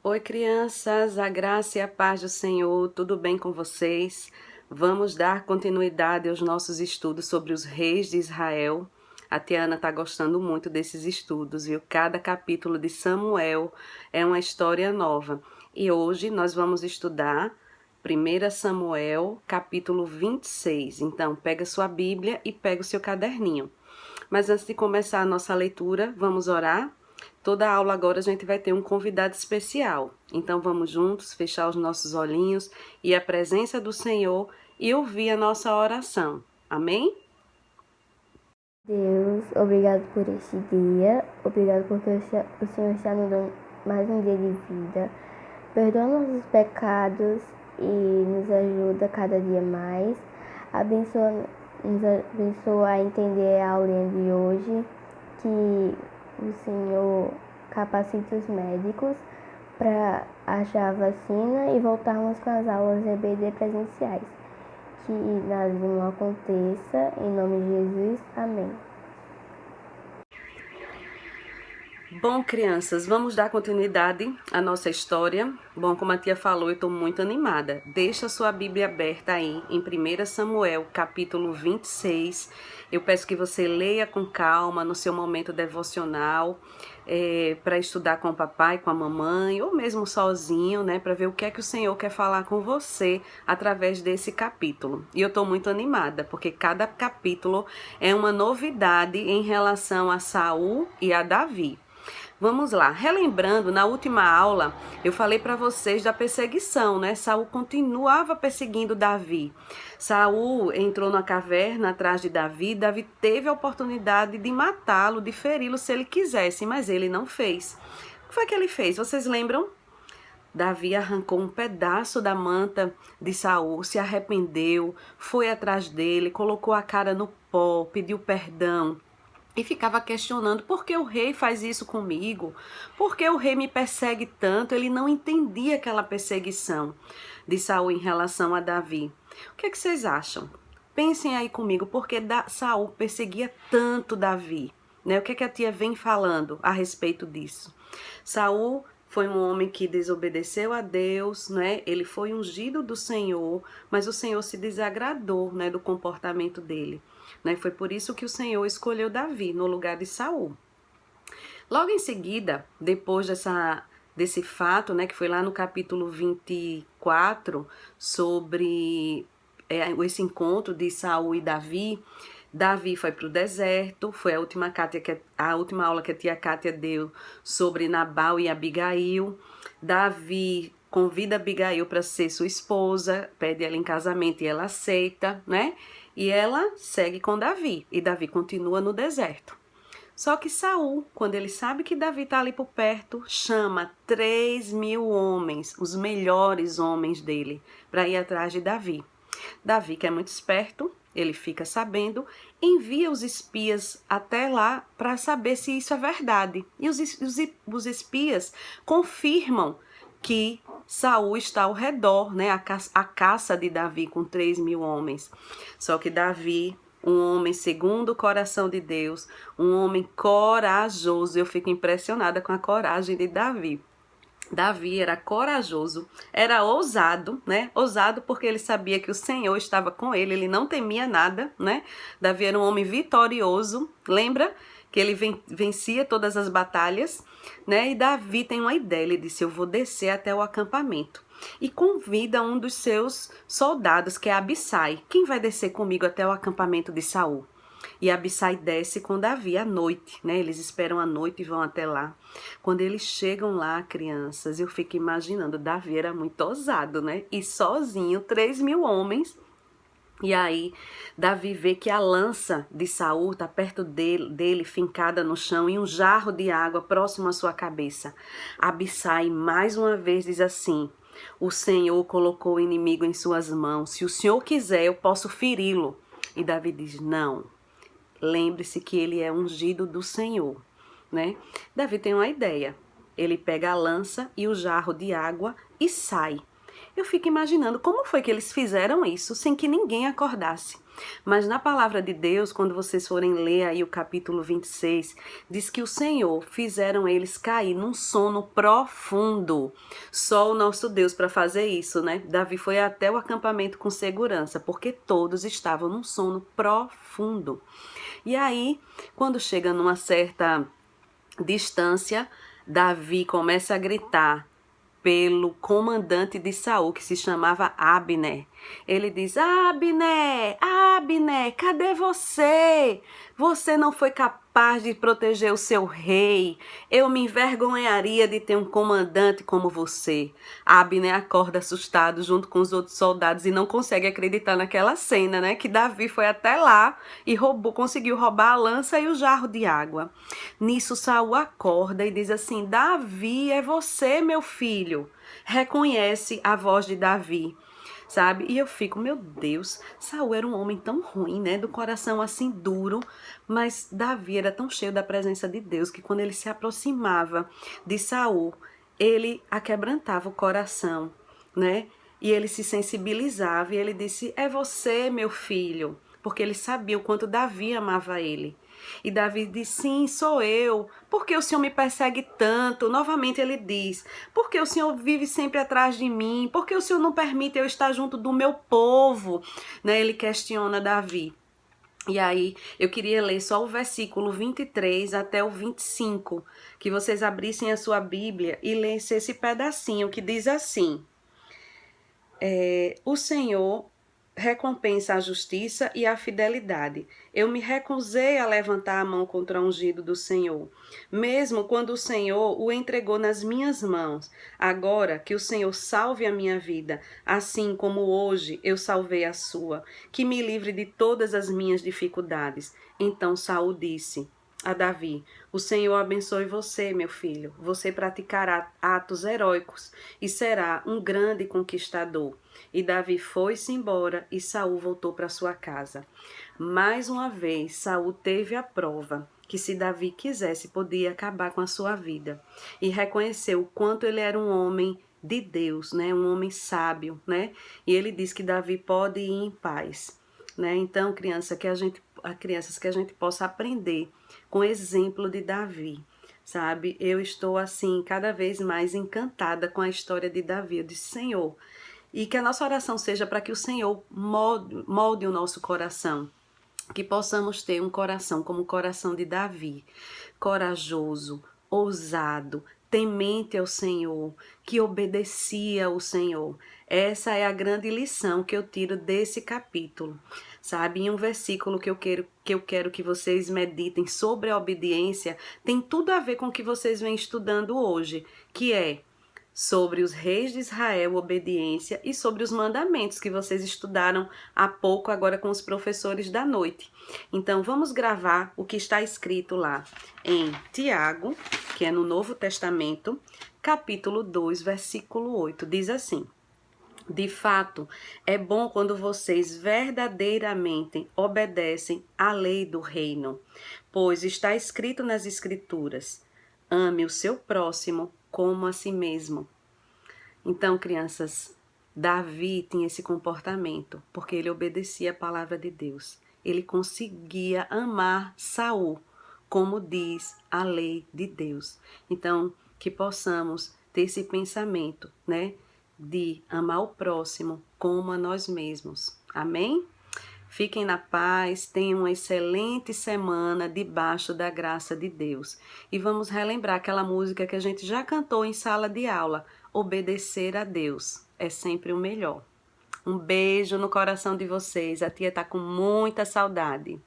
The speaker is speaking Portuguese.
Oi, crianças, a graça e a paz do Senhor, tudo bem com vocês? Vamos dar continuidade aos nossos estudos sobre os reis de Israel. A Tiana está gostando muito desses estudos, viu? Cada capítulo de Samuel é uma história nova. E hoje nós vamos estudar 1 Samuel, capítulo 26. Então, pega sua Bíblia e pega o seu caderninho. Mas antes de começar a nossa leitura, vamos orar? Toda aula agora a gente vai ter um convidado especial. Então vamos juntos fechar os nossos olhinhos e a presença do Senhor e ouvir a nossa oração. Amém? Deus, obrigado por este dia, obrigado porque o Senhor está nos dando mais um dia de vida. Perdoa nossos pecados e nos ajuda cada dia mais. Nos abençoa a entender a aulinha de hoje, que o Senhor capacite os médicos para achar a vacina e voltarmos com as aulas EBD presenciais. Que nada não aconteça, em nome de Jesus, amém. Bom, crianças, vamos dar continuidade à nossa história. Bom, como a tia falou, eu estou muito animada. Deixa a sua Bíblia aberta aí em 1 Samuel, capítulo 26. Eu peço que você leia com calma no seu momento devocional, para estudar com o papai, com a mamãe, ou mesmo sozinho, né, para ver o que é que o Senhor quer falar com você através desse capítulo. E eu estou muito animada, porque cada capítulo é uma novidade em relação a Saul e a Davi. Vamos lá, relembrando, na última aula eu falei para vocês da perseguição, né? Saul continuava perseguindo Davi. Saul entrou na caverna atrás de Davi. Davi teve a oportunidade de matá-lo, de feri-lo se ele quisesse, mas ele não fez. O que foi que ele fez? Vocês lembram? Davi arrancou um pedaço da manta de Saul, se arrependeu, foi atrás dele, colocou a cara no pó, pediu perdão. E ficava questionando por que o rei faz isso comigo, por que o rei me persegue tanto. Ele não entendia aquela perseguição de Saul em relação a Davi. O que é que vocês acham? Pensem aí comigo, por que Saul perseguia tanto Davi? Né? O que é que a tia vem falando a respeito disso? Saul foi um homem que desobedeceu a Deus, né? Ele foi ungido do Senhor, mas o Senhor se desagradou, né, do comportamento dele. Né? Foi por isso que o Senhor escolheu Davi no lugar de Saul. Logo em seguida, depois desse fato, né, que foi lá no capítulo 24, sobre esse encontro de Saul e Davi, Davi foi para o deserto, foi a última aula que a tia Kátia deu sobre Nabal e Abigail. Davi convida Abigail para ser sua esposa, pede ela em casamento e ela aceita, né? E ela segue com Davi, e Davi continua no deserto. Só que Saul, quando ele sabe que Davi está ali por perto, chama 3.000 homens, os melhores homens dele, para ir atrás de Davi. Davi, que é muito esperto, ele fica sabendo, envia os espias até lá para saber se isso é verdade. E os espias confirmam que Saul está ao redor, né, a caça de Davi com 3.000 homens. Só que Davi, um homem segundo o coração de Deus, um homem corajoso, eu fico impressionada com a coragem de Davi. Davi era corajoso, era ousado, né? Ousado porque ele sabia que o Senhor estava com ele, ele não temia nada, né? Davi era um homem vitorioso, lembra? Que ele vencia todas as batalhas, né? E Davi tem uma ideia, ele disse, eu vou descer até o acampamento. E convida um dos seus soldados, que é Abissai. Quem vai descer comigo até o acampamento de Saul? E Abissai desce com Davi à noite, né? Eles esperam a noite e vão até lá. Quando eles chegam lá, crianças, eu fico imaginando, Davi era muito ousado, né? E sozinho, 3.000 homens. E aí, Davi vê que a lança de Saul está perto dele, fincada no chão, e um jarro de água próximo à sua cabeça. Abissai mais uma vez diz assim, o Senhor colocou o inimigo em suas mãos. Se o Senhor quiser, eu posso feri-lo. E Davi diz, não. Lembre-se que ele é ungido do Senhor, né? Davi tem uma ideia. Ele pega a lança e o jarro de água e sai. Eu fico imaginando como foi que eles fizeram isso sem que ninguém acordasse. Mas na palavra de Deus, quando vocês forem ler aí o capítulo 26, diz que o Senhor fizeram eles cair num sono profundo. Só o nosso Deus para fazer isso, né? Davi foi até o acampamento com segurança, porque todos estavam num sono profundo. E aí, quando chega numa certa distância, Davi começa a gritar pelo comandante de Saul, que se chamava Abner. Ele diz: Abner, Abner, cadê você? Você não foi capaz de proteger o seu rei. Eu me envergonharia de ter um comandante como você. Abner acorda assustado junto com os outros soldados e não consegue acreditar naquela cena, né? Que Davi foi até lá e conseguiu roubar a lança e o jarro de água. Nisso Saul acorda e diz assim: Davi, é você, meu filho. Reconhece a voz de Davi, sabe? E eu fico, meu Deus, Saul era um homem tão ruim, né? Do coração assim duro, mas Davi era tão cheio da presença de Deus que quando ele se aproximava de Saul, ele aquebrantava o coração, né? E ele se sensibilizava e ele disse: é você, meu filho, porque ele sabia o quanto Davi amava ele. E Davi diz: sim, sou eu. Por que o Senhor me persegue tanto? Novamente ele diz: por que o Senhor vive sempre atrás de mim? Por que o Senhor não permite eu estar junto do meu povo? Né? Ele questiona Davi. E aí, eu queria ler só o versículo 23 até o 25, que vocês abrissem a sua Bíblia e lessem esse pedacinho que diz assim: o Senhor recompensa a justiça e a fidelidade. Eu me recusei a levantar a mão contra o ungido do Senhor, mesmo quando o Senhor o entregou nas minhas mãos. Agora que o Senhor salve a minha vida, assim como hoje eu salvei a sua, que me livre de todas as minhas dificuldades. Então Saul disse a Davi: o Senhor abençoe você, meu filho. Você praticará atos heróicos e será um grande conquistador. E Davi foi-se embora e Saul voltou para sua casa. Mais uma vez, Saul teve a prova que se Davi quisesse, podia acabar com a sua vida. E reconheceu o quanto ele era um homem de Deus, né? Um homem sábio, né? E ele diz que Davi pode ir em paz, né? Então, crianças que a gente possa aprender com o exemplo de Davi, sabe? Eu estou assim cada vez mais encantada com a história de Davi. Eu disse: Senhor, e que a nossa oração seja para que o Senhor molde o nosso coração, que possamos ter um coração como o coração de Davi, corajoso, ousado, temente ao Senhor, que obedecia ao Senhor. Essa é a grande lição que eu tiro desse capítulo, sabe? Em um versículo que eu quero que vocês meditem sobre a obediência, tem tudo a ver com o que vocês vêm estudando hoje, que é sobre os reis de Israel, obediência, e sobre os mandamentos que vocês estudaram há pouco agora com os professores da noite. Então vamos gravar o que está escrito lá em Tiago, que é no Novo Testamento, capítulo 2, versículo 8. Diz assim: de fato, é bom quando vocês verdadeiramente obedecem à lei do reino, pois está escrito nas Escrituras: ame o seu próximo como a si mesmo. Então, crianças, Davi tinha esse comportamento porque ele obedecia a palavra de Deus. Ele conseguia amar Saul, como diz a lei de Deus. Então, que possamos ter esse pensamento, né, de amar o próximo como a nós mesmos. Amém? Fiquem na paz, tenham uma excelente semana debaixo da graça de Deus. E vamos relembrar aquela música que a gente já cantou em sala de aula: obedecer a Deus é sempre o melhor. Um beijo no coração de vocês, a tia tá com muita saudade.